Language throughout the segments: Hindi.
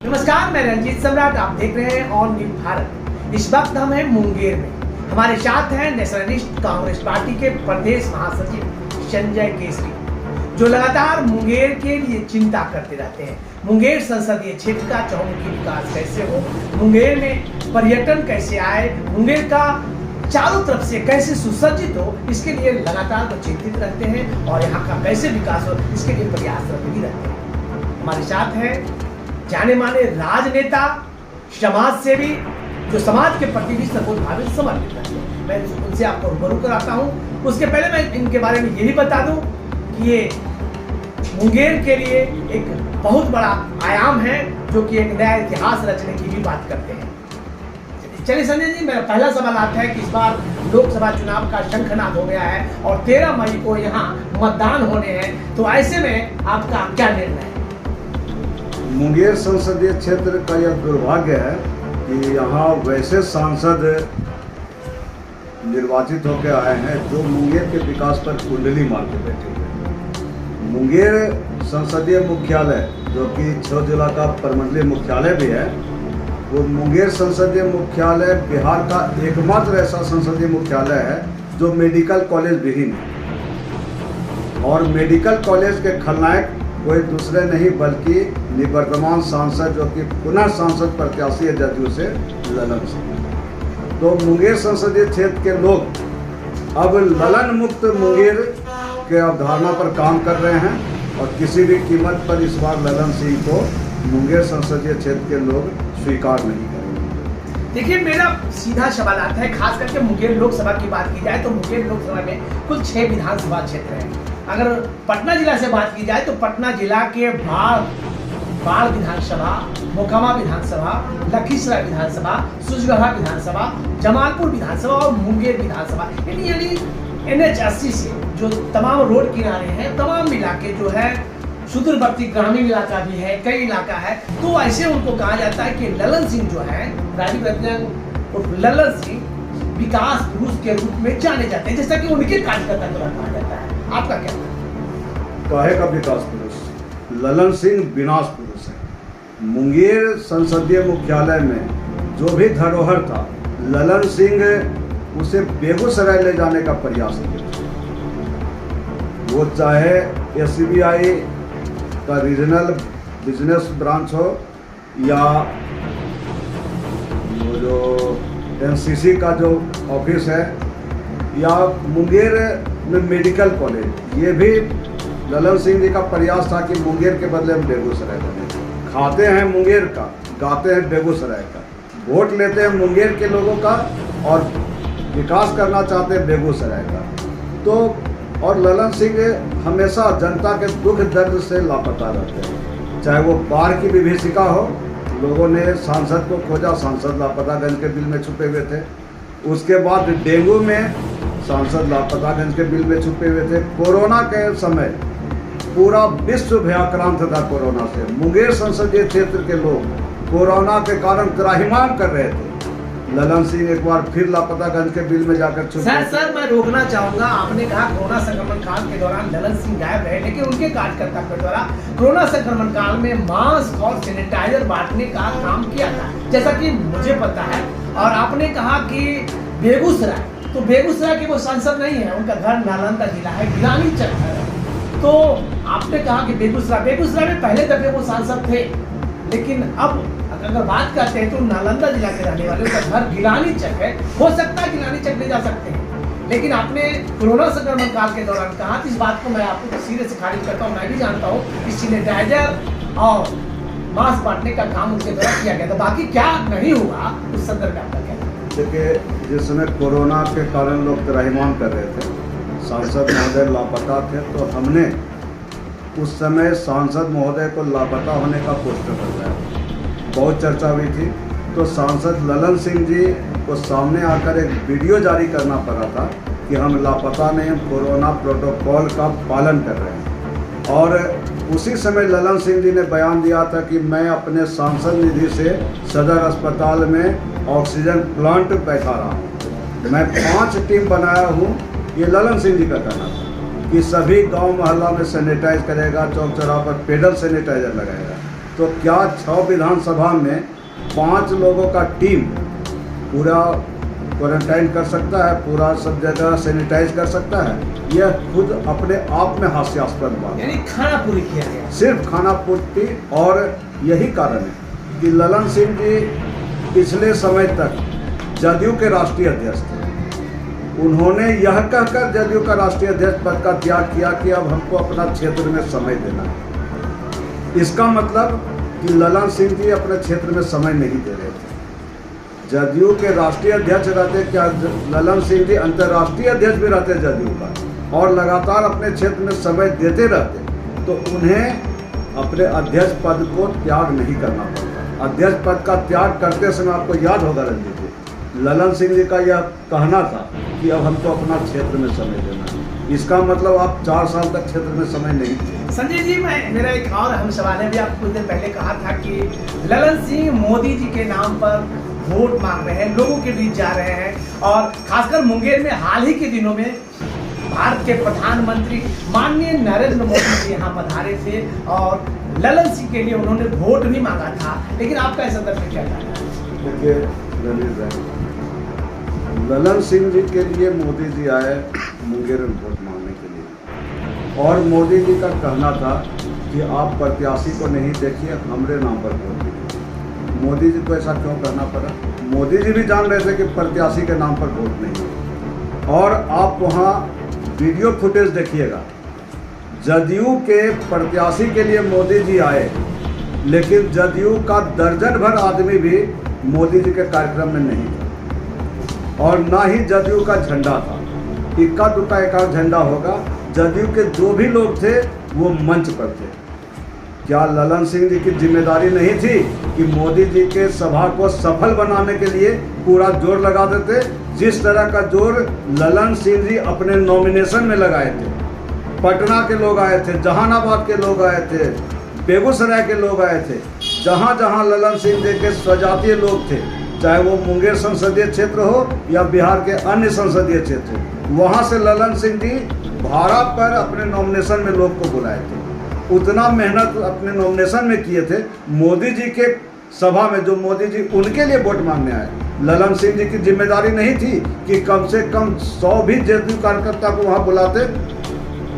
नमस्कार, मैं रंजीत सम्राट, आप देख रहे हैं ऑन न्यूज भारत। इस वक्त हम हैं मुंगेर में। हमारे साथ हैं नेशनलिस्ट कांग्रेस पार्टी के प्रदेश महासचिव संजय केसरी, जो लगातार मुंगेर के लिए चिंता करते रहते हैं। मुंगेर संसदीय क्षेत्र का चहुमुखी विकास कैसे हो, मुंगेर में पर्यटन कैसे आए, मुंगेर का चारों तरफ से कैसे सुसज्जित हो, इसके लिए लगातार वो चिंतित रहते हैं और यहाँ का कैसे विकास हो, इसके लिए प्रयासरत भी रहते हैं। हमारे साथ हैं जाने माने राजनेता, समाज सेवी, जो समाज के प्रति भी सर्वोत्भावित समर्पित रहते हैं। मैं उनसे आपको रूबरू कराता हूँ। उसके पहले मैं इनके बारे में यही बता दूं कि ये मुंगेर के लिए एक बहुत बड़ा आयाम है, जो कि एक नया इतिहास रचने की भी बात करते हैं। चलिए संजय जी, मेरा पहला सवाल आता है कि इस बार लोकसभा चुनाव का शंखनाद हो गया है और 13 मई को यहाँ मतदान होने हैं, तो ऐसे में आपका क्या निर्णय है? मुंगेर संसदीय क्षेत्र का यह दुर्भाग्य है कि यहाँ वैसे सांसद निर्वाचित होकर आए हैं जो मुंगेर के विकास पर कुंडली मार के बैठे हुए। मुंगेर संसदीय मुख्यालय, जो कि 6 जिला का प्रमंडलीय मुख्यालय भी है, वो मुंगेर संसदीय मुख्यालय बिहार का एकमात्र ऐसा संसदीय मुख्यालय है जो मेडिकल कॉलेज विहीन है। और मेडिकल कॉलेज के खलनायक कोई दूसरे नहीं बल्कि निवर्तमान सांसद, जो कि पुनः सांसद प्रत्याशी है जदयू से, ललन सिंह। तो मुंगेर संसदीय क्षेत्र के लोग अब ललन मुक्त मुंगेर के अवधारणा पर काम कर रहे हैं और किसी भी कीमत पर इस बार ललन सिंह को मुंगेर संसदीय क्षेत्र के लोग स्वीकार नहीं करेंगे। देखिए, मेरा सीधा सवाल आता है, खास करके मुंगेर लोकसभा की बात की जाए तो मुंगेर लोकसभा में कुल 6 विधानसभा क्षेत्र हैं। अगर पटना जिला से बात की जाए तो पटना जिला के बाढ़ विधानसभा, मोकामा विधानसभा, लखीसराय विधानसभा, सूरजगढ़ विधानसभा, जमालपुर विधानसभा और मुंगेर विधानसभा, यानी NH80 से जो तमाम रोड किनारे हैं, तमाम इलाके जो है, सुदूरवर्ती ग्रामीण इलाका भी है, कई इलाका है, तो ऐसे उनको कहा जाता है कि ललन सिंह जो है, राजीव रंजन उर्फ ललन सिंह विकास पुरुष के रूप में जाने जाते हैं, जैसा कि उनके कार्यकर्ता द्वारा कहा जाता है। आपका क्या काहे का विकास पुरुष? ललन सिंह विनाश पुरुष है। मुंगेर संसदीय मुख्यालय में जो भी धरोहर था, ललन सिंह उसे बेगूसराय ले जाने का प्रयास किया। वो चाहे SBI का रीजनल बिजनेस ब्रांच हो या वो जो NCC का जो ऑफिस है या मुंगेर में मेडिकल कॉलेज, ये भी ललन सिंह जी का प्रयास था कि मुंगेर के बदले हम बेगूसराय बने। खाते हैं मुंगेर का, गाते हैं बेगूसराय का, वोट लेते हैं मुंगेर के लोगों का और विकास करना चाहते हैं बेगूसराय का। तो और ललन सिंह हमेशा जनता के दुख दर्द से लापता रहते हैं। चाहे वो बाढ़ की विभीषिका हो, लोगों ने सांसद को खोजा, सांसद लापतागंज के बिल में छुपे हुए थे। उसके बाद डेंगू में सांसद लापतागंज के बिल में छुपे हुए थे। कोरोना के समय पूरा विश्व भयाक्रांत था कोरोना से। मुंगेर संसदीय क्षेत्र के लोग कोरोना के कारण त्राहिमाम कर रहे थे। ललन सिंह एक बार फिर लापतागंज के बिल में जाकर छुपे। सर मैं रोकना चाहूंगा। आपने कहा कोरोना संक्रमण काल के दौरान ललन सिंह गायब रहे, लेकिन उनके कार्यकर्ता के द्वारा कोरोना संक्रमण काल में मास्क और सैनिटाइजर बांटने का काम किया था, जैसा कि मुझे पता है। और आपने कहा कि बेगूसराय, तो बेगूसराय के वो सांसद नहीं है, उनका घर नालंदा जिला है, गिलानी चक है। तो आपने कहा कि बेगूसराय में पहले दफे वो सांसद थे, लेकिन अब अगर बात करते हैं तो नालंदा जिला के रहने वाले, उनका घर गिलानी चक है। हो सकता है गिलानी चक ले जा सकते हैं, लेकिन आपने कोरोना संक्रमण काल के दौरान कहा, इस बात को मैं आपको सिरे से खारिज करता हूँ। मैं भी जानता हूँ कि सैनिटाइजर और मास्क बांटने का काम उनके द्वारा किया गया था। बाकी क्या नहीं हुआ, उस संदर्भ में आपका क्या? देखिए, जिस समय कोरोना के कारण लोग त्राहिमाम कर रहे थे, सांसद महोदय लापता थे, तो हमने उस समय सांसद महोदय को लापता होने का पोस्टर लगाया, बहुत चर्चा हुई थी। तो सांसद ललन सिंह जी को सामने आकर एक वीडियो जारी करना पड़ा था कि हम लापता नहीं, हम कोरोना प्रोटोकॉल का पालन कर रहे हैं। और उसी समय ललन सिंह जी ने बयान दिया था कि मैं अपने सांसद निधि से सदर अस्पताल में ऑक्सीजन प्लांट बैठा रहा हूँ, मैं 5 टीम बनाया हूँ। ये ललन सिंह जी का कहना था कि सभी गांव मोहल्ला में सैनिटाइज करेगा, चौक चौराहा पर पेडल सैनिटाइजर लगाएगा। तो क्या 6 विधानसभा में 5 लोगों का टीम पूरा क्वारंटाइन कर सकता है, पूरा सब जगह सैनिटाइज कर सकता है? यह खुद अपने आप में हास्यास्पद बात है। यानी खाना पूरी किया गया, सिर्फ खाना पूर्ति। और यही कारण है कि ललन सिंह जी पिछले समय तक जदयू के राष्ट्रीय अध्यक्ष थे। उन्होंने यह कहकर जदयू का राष्ट्रीय अध्यक्ष पद का त्याग किया कि अब हमको अपना क्षेत्र में समय देना है। इसका मतलब कि ललन सिंह जी अपने क्षेत्र में समय नहीं दे रहे थे। जदयू के राष्ट्रीय अध्यक्ष रहते, क्या ललन सिंह जी अंतर्राष्ट्रीय अध्यक्ष भी रहते जदयू का, और लगातार अपने क्षेत्र में समय देते रहते, तो उन्हें अपने अध्यक्ष पद को त्याग नहीं करना पड़ता। अध्यक्ष पद का त्याग करते समय आपको याद होगा रंजीत जी, ललन सिंह जी का यह कहना था कि अब हमको अपना क्षेत्र में समय देना है। इसका मतलब आप 4 साल तक क्षेत्र में समय नहीं थे। संजय जी, मेरा एक और अहम सवाल है। भी आप कुछ देर पहले कहा था कि ललन सिंह मोदी जी के नाम पर वोट मांग रहे हैं, लोगों के बीच जा रहे हैं, और खासकर मुंगेर में हाल ही के दिनों में भारत के प्रधानमंत्री माननीय नरेंद्र मोदी जी यहाँ पधारे थे और ललन सिंह के लिए उन्होंने वोट भी मांगा था। लेकिन आपका इस संदर्भ में क्या कहना है? देखिए रंजीत भाई, ललन सिंह जी के लिए मोदी जी आए मुंगेर में वोट मांगने के लिए, और मोदी जी का कहना था कि आप प्रत्याशी को नहीं देखिए, हमारे नाम पर वोट दीजिए। मोदी जी को ऐसा क्यों करना पड़ा? मोदी जी भी जान रहे थे कि प्रत्याशी के नाम पर वोट नहीं है। और आप वहाँ वीडियो फुटेज देखिएगा, जदयू के प्रत्याशी के लिए मोदी जी आए, लेकिन जदयू का दर्जन भर आदमी भी मोदी जी के कार्यक्रम में नहीं था, और ना ही जदयू का झंडा था। इक्का दुक्का एक झंडा होगा। जदयू के जो भी लोग थे वो मंच पर थे। क्या ललन सिंह जी की जिम्मेदारी नहीं थी कि मोदी जी के सभा को सफल बनाने के लिए पूरा जोर लगा देते, जिस तरह का जोर ललन सिंह जी अपने नॉमिनेशन में लगाए थे? पटना के लोग आए थे, जहानाबाद के लोग आए थे, बेगूसराय के लोग आए थे, जहाँ जहाँ ललन सिंह जी के स्वजातीय लोग थे, चाहे वो मुंगेर संसदीय क्षेत्र हो या बिहार के अन्य संसदीय क्षेत्र, वहाँ से ललन सिंह जी भाड़ा पर अपने नॉमिनेशन में लोग को बुलाए थे। उतना मेहनत अपने नॉमिनेशन में किए थे। मोदी जी के सभा में जो मोदी जी उनके लिए वोट मांगने आए, ललन सिंह जी की जिम्मेदारी नहीं थी कि कम से कम 100 भी जदयू कार्यकर्ता को वहाँ बुलाते?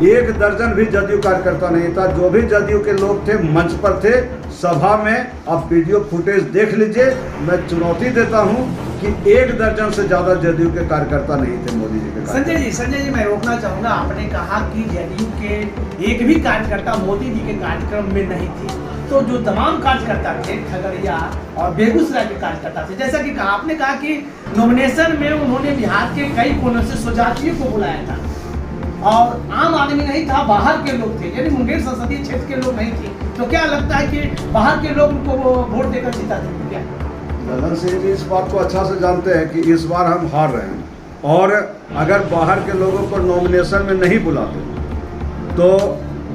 1 दर्जन भी जदयू कार्यकर्ता नहीं था। जो भी जदयू के लोग थे मंच पर थे, सभा में। आप वीडियो फुटेज देख लीजिए। मैं चुनौती देता हूं कि 1 दर्जन से ज्यादा जदयू के कार्यकर्ता नहीं थे मोदी जी के। संजय जी मैं रोकना चाहूंगा। आपने कहा कि जदयू के एक भी कार्यकर्ता मोदी जी के कार्यक्रम में नहीं थे, तो जो तमाम कार्यकर्ता थे खगड़िया और बेगूसराय के कार्यकर्ता थे, जैसा कि कहा आपने कहा कि नॉमिनेशन में उन्होंने बिहार के कई कोनों से स्वजातियों को बुलाया था, और आम आदमी नहीं था, बाहर के लोग थे, यानी मुंगेर संसदीय क्षेत्र के लोग नहीं थे। तो क्या लगता है कि बाहर के लोग उनको वोट देकर जीता थे क्या? ललन सिंह जी इस बात को अच्छा से जानते हैं कि इस बार हम हार रहे हैं, और अगर बाहर के लोगों को नॉमिनेशन में नहीं बुलाते तो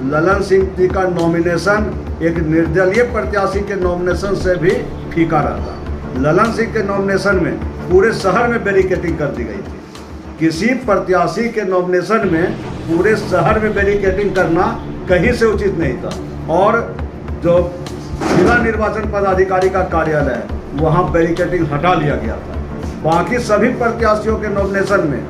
ललन सिंह जी का नॉमिनेशन एक निर्दलीय प्रत्याशी के नॉमिनेशन से भी फीका रहता। ललन सिंह के नॉमिनेशन में पूरे शहर में बैरिकेडिंग कर दी गई थी। किसी प्रत्याशी के नॉमिनेशन में पूरे शहर में बैरिकेडिंग करना कहीं से उचित नहीं था, और जो जिला निर्वाचन पदाधिकारी का कार्यालय है वहाँ बैरिकेडिंग हटा लिया गया था। बाकी सभी प्रत्याशियों के नॉमिनेशन में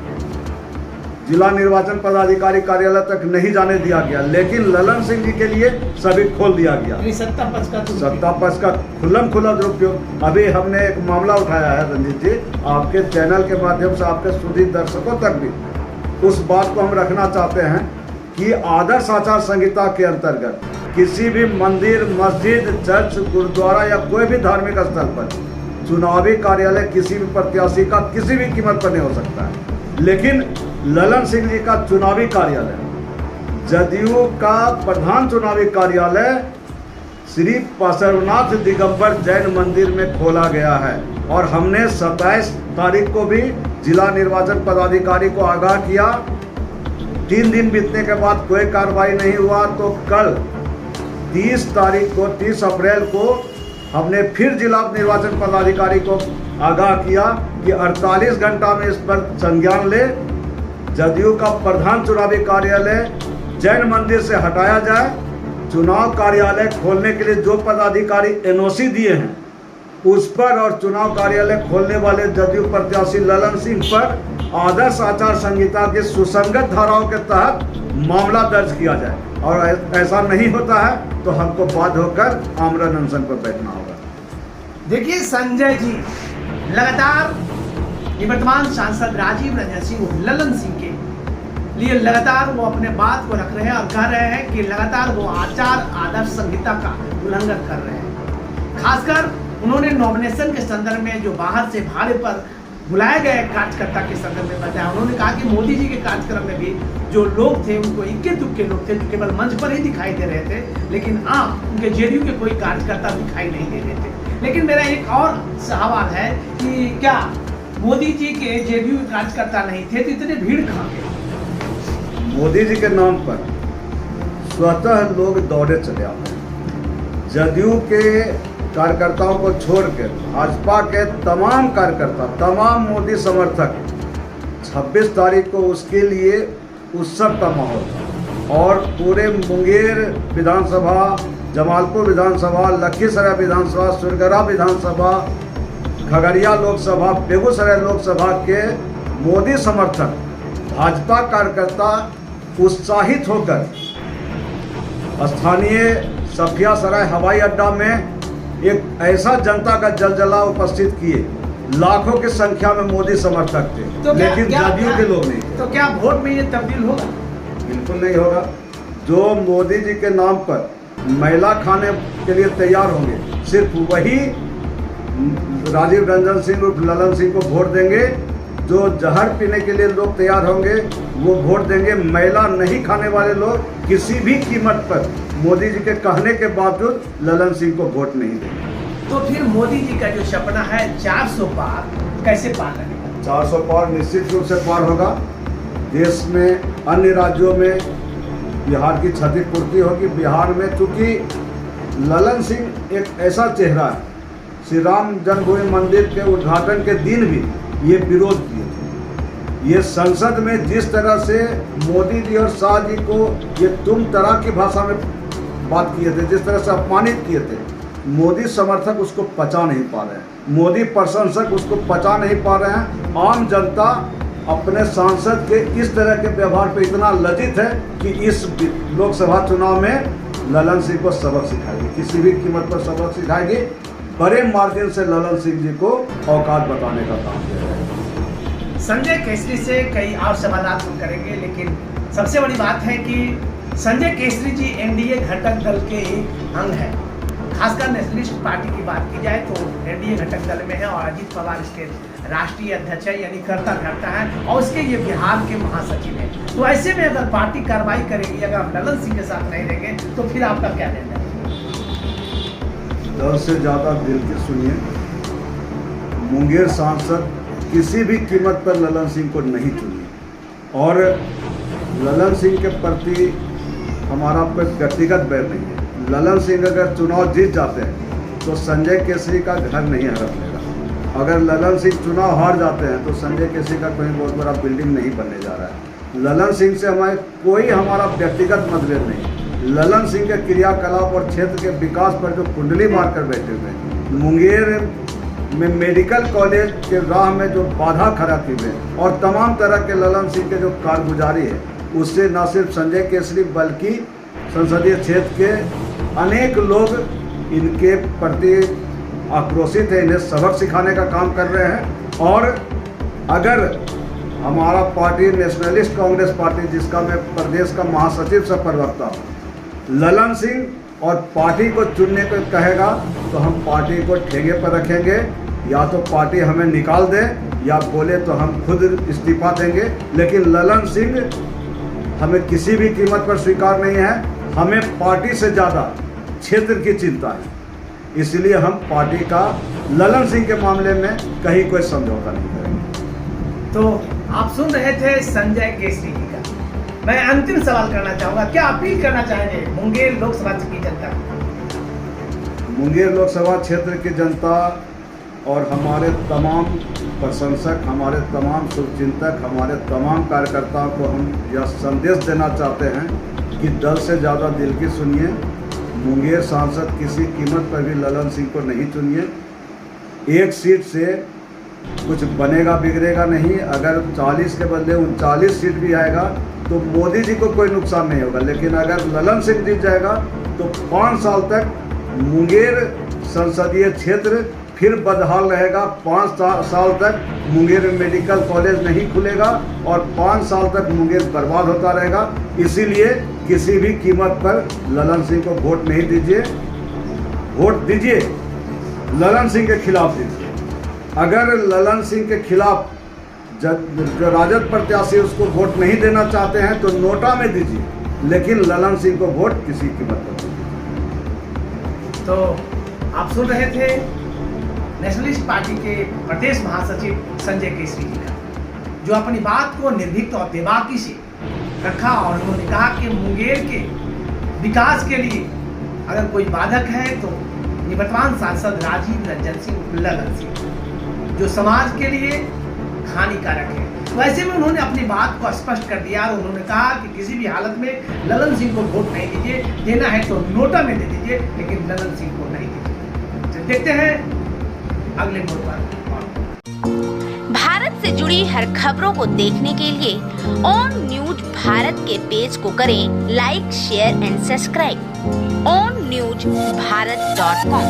जिला निर्वाचन पदाधिकारी कार्यालय तक नहीं जाने दिया गया, लेकिन ललन सिंह जी के लिए सभी खोल दिया गया। सत्ता पक्ष का खुल्लम खुला दुरुपयोग। अभी हमने एक मामला उठाया है रंजीत जी, आपके चैनल के माध्यम से आपके सुधी दर्शकों तक भी उस बात को हम रखना चाहते हैं कि आदर्श आचार संहिता के अंतर्गत किसी भी मंदिर, मस्जिद, चर्च, गुरुद्वारा या कोई भी धार्मिक स्थल पर चुनावी कार्यालय किसी भी प्रत्याशी का किसी भी कीमत पर नहीं हो सकता है। लेकिन ललन सिंह जी का चुनावी कार्यालय, जदयू का प्रधान चुनावी कार्यालय श्री पार्श्वनाथ दिगंबर जैन मंदिर में खोला गया है, और हमने 27 तारीख को भी जिला निर्वाचन पदाधिकारी को आगाह किया। 3 दिन बीतने के बाद कोई कार्रवाई नहीं हुआ, तो कल 30 अप्रैल को हमने फिर जिला निर्वाचन पदाधिकारी को आगाह किया कि 48 घंटा में इस पर संज्ञान ले, जदयू का प्रधान चुनावी कार्यालय जैन मंदिर से हटाया जाए चुनाव कार्यालय खोलने के लिए जो पदाधिकारी एनओसी दिए हैं उस पर और चुनाव कार्यालय खोलने वाले जदयू प्रत्याशी ललन सिंह पर आदर्श आचार संहिता के सुसंगत धाराओं के तहत मामला दर्ज किया जाए, और ऐसा नहीं होता है तो हमको बाध्य होकर आमरण अनशन पर बैठना होगा। देखिए संजय जी लगातार निवर्तमान सांसद राजीव रंजन सिंह ललन सिंह के लिए लगातार वो अपने बात को रख रहे हैं और कह रहे हैं कि लगातार वो आचार आदर्श संहिता का उल्लंघन कर रहे हैं। खासकर उन्होंने नॉमिनेशन के संदर्भ में जो बाहर से भाड़े पर बुलाए गए कार्यकर्ता के संदर्भ में बताया। उन्होंने कहा कि मोदी जी के कार्यक्रम में भी जो लोग थे उनको इक्के दुक्के लोग थे जो केवल मंच पर ही दिखाई दे रहे थे, लेकिन उनके जेडीयू के कोई कार्यकर्ता दिखाई नहीं दे रहे थे। लेकिन मेरा एक और सवाल है कि क्या मोदी जी के जेडीयू कार्यकर्ता नहीं थे तो इतने भीड़ कहाँ थे? मोदी जी के नाम पर स्वतः लोग दौड़े चले आते हैं। जदयू के कार्यकर्ताओं को छोड़कर भाजपा के तमाम कार्यकर्ता, तमाम मोदी समर्थक 26 तारीख को उसके लिए उत्सव का माहौल था और पूरे मुंगेर विधानसभा, जमालपुर विधानसभा, लखीसराय विधानसभा, सुरगरा विधानसभा, खगड़िया लोकसभा, बेगूसराय लोकसभा के मोदी समर्थक भाजपा कार्यकर्ता उत्साहित होकर स्थानीय सफिया सराय हवाई अड्डा में एक ऐसा जनता का जलजला उपस्थित किए। लाखों की संख्या में मोदी समर्थक थे, तो लेकिन जदयू के लोग नहीं। तो क्या वोट में ये तब्दील होगा? बिल्कुल नहीं होगा। जो मोदी जी के नाम पर महिला खाने के लिए तैयार होंगे, सिर्फ वही राजीव रंजन सिंह और ललन सिंह को वोट देंगे। जो जहर पीने के लिए लोग तैयार होंगे वो वोट देंगे। महिला नहीं खाने वाले लोग किसी भी कीमत पर मोदी जी के कहने के बावजूद ललन सिंह को वोट नहीं देंगे। तो फिर मोदी जी का जो सपना है 400 पार कैसे पार लगेगा? 400 पार निश्चित रूप से पार होगा। देश में अन्य राज्यों में बिहार की क्षतिपूर्ति होगी। बिहार में चूंकि ललन सिंह एक ऐसा चेहरा है, श्री राम जन्मभूमि मंदिर के उद्घाटन के दिन भी ये विरोध किए थे। ये संसद में जिस तरह से मोदी जी और शाह जी को ये तुम तरह की भाषा में बात किए थे, जिस तरह से अपमानित किए थे, मोदी समर्थक उसको पचा नहीं पा रहे हैं, मोदी प्रशंसक उसको पचा नहीं पा रहे हैं। आम जनता अपने सांसद के इस तरह के व्यवहार पर इतना लज्जित है कि इस लोकसभा चुनाव में ललन सिंह को सबक सिखाएगी, किसी भी कीमत पर सबक सिखाएगी। बड़े मार्जिन से ललन सिंह जी को औकात बताने का काम किया जाएगा। संजय केसरी से कई और सवाल हम करेंगे, लेकिन सबसे बड़ी बात है कि संजय केसरी जी एनडीए घटक दल के एक अंग है। खासकर नेशनलिस्ट पार्टी की बात की जाए तो एनडीए घटक दल में है और अजीत पवार इसके राष्ट्रीय अध्यक्ष है, यानी करता है, और उसके ये बिहार के महासचिव है। तो ऐसे में अगर पार्टी कार्रवाई करेगी, अगर आप ललन सिंह के साथ नहीं रहेंगे तो फिर आपका क्या निर्णय है? दर से ज़्यादा दिल की सुनिए। मुंगेर सांसद किसी भी कीमत पर ललन सिंह को नहीं चुनिए, और ललन सिंह के प्रति हमारा कोई व्यक्तिगत बैर नहीं है। ललन सिंह अगर चुनाव जीत जाते हैं तो संजय केसरी का घर नहीं हड़प लेगा। अगर ललन सिंह चुनाव हार जाते हैं तो संजय केसरी का कोई बहुत बड़ा बिल्डिंग नहीं बनने जा रहा है। ललन सिंह से हमारा व्यक्तिगत मतभेद नहीं। ललन सिंह के क्रियाकलाप और क्षेत्र के विकास पर जो कुंडली मारकर बैठे हुए हैं, मुंगेर में मेडिकल कॉलेज के राह में जो बाधा खड़ा की हुई है और तमाम तरह के ललन सिंह के जो कारगुजारी है, उससे न सिर्फ संजय केसरी बल्कि संसदीय क्षेत्र के अनेक लोग इनके प्रति आक्रोशित है, इन्हें सबक सिखाने का काम कर रहे हैं। और अगर हमारा पार्टी नेशनलिस्ट कांग्रेस पार्टी, जिसका मैं प्रदेश का महासचिव से प्रवक्ता हूँ, ललन सिंह और पार्टी को चुनने को कहेगा तो हम पार्टी को ठेंगे पर रखेंगे। या तो पार्टी हमें निकाल दे या बोले तो हम खुद इस्तीफा देंगे, लेकिन ललन सिंह हमें किसी भी कीमत पर स्वीकार नहीं है। हमें पार्टी से ज़्यादा क्षेत्र की चिंता है, इसलिए हम पार्टी का ललन सिंह के मामले में कहीं कोई समझौता नहीं करेंगे। तो आप सुन रहे थे संजय केसरी जी का। मैं अंतिम सवाल करना चाहूंगा, क्या अपील करना चाहेंगे मुंगेर लोकसभा की जनता? मुंगेर लोकसभा क्षेत्र की जनता और हमारे तमाम प्रशंसक, हमारे तमाम शुभचिंतक, हमारे तमाम कार्यकर्ताओं को हम यह संदेश देना चाहते हैं कि दल से ज़्यादा दिल की सुनिए। मुंगेर सांसद किसी कीमत पर भी ललन सिंह को नहीं चुनिए। एक सीट से कुछ बनेगा बिगड़ेगा नहीं। अगर 40 के बदले 39 सीट भी आएगा तो मोदी जी को कोई नुकसान नहीं होगा, लेकिन अगर ललन सिंह जीत जाएगा तो 5 साल तक मुंगेर संसदीय क्षेत्र फिर बदहाल रहेगा। 5 साल तक मुंगेर में मेडिकल कॉलेज नहीं खुलेगा और 5 साल तक मुंगेर बर्बाद होता रहेगा। इसीलिए किसी भी कीमत पर ललन सिंह को वोट नहीं दीजिए। वोट दीजिए ललन सिंह के खिलाफ दीजिए। अगर ललन सिंह के खिलाफ जो राजद प्रत्याशी उसको वोट नहीं देना चाहते हैं तो नोटा में दीजिए, लेकिन ललन सिंह को वोट किसी कीमत पर दीजिए। तो आप सुन रहे थे नेशनलिस्ट पार्टी के प्रदेश महासचिव संजय केसरी जी का, जो अपनी बात को निर्भीक और बेबाकी से रखा और उन्होंने कहा कि मुंगेर के विकास के लिए अगर कोई बाधक है तो निवर्तमान सांसद राजीव रंजन सिंह ललन सिंह, जो समाज के लिए हानिकारक है। वैसे में उन्होंने अपनी बात को स्पष्ट कर दिया और उन्होंने कहा कि किसी भी हालत में ललन सिंह को वोट नहीं दीजिए, देना है तो नोटा में दे दीजिए, लेकिन ललन सिंह को नहीं दीजिए। तो देखते हैं अगले मोड़ पर। भारत से जुड़ी हर खबरों को देखने के लिए ऑन न्यूज भारत के पेज को करें like, share and subscribe. On news भारत.com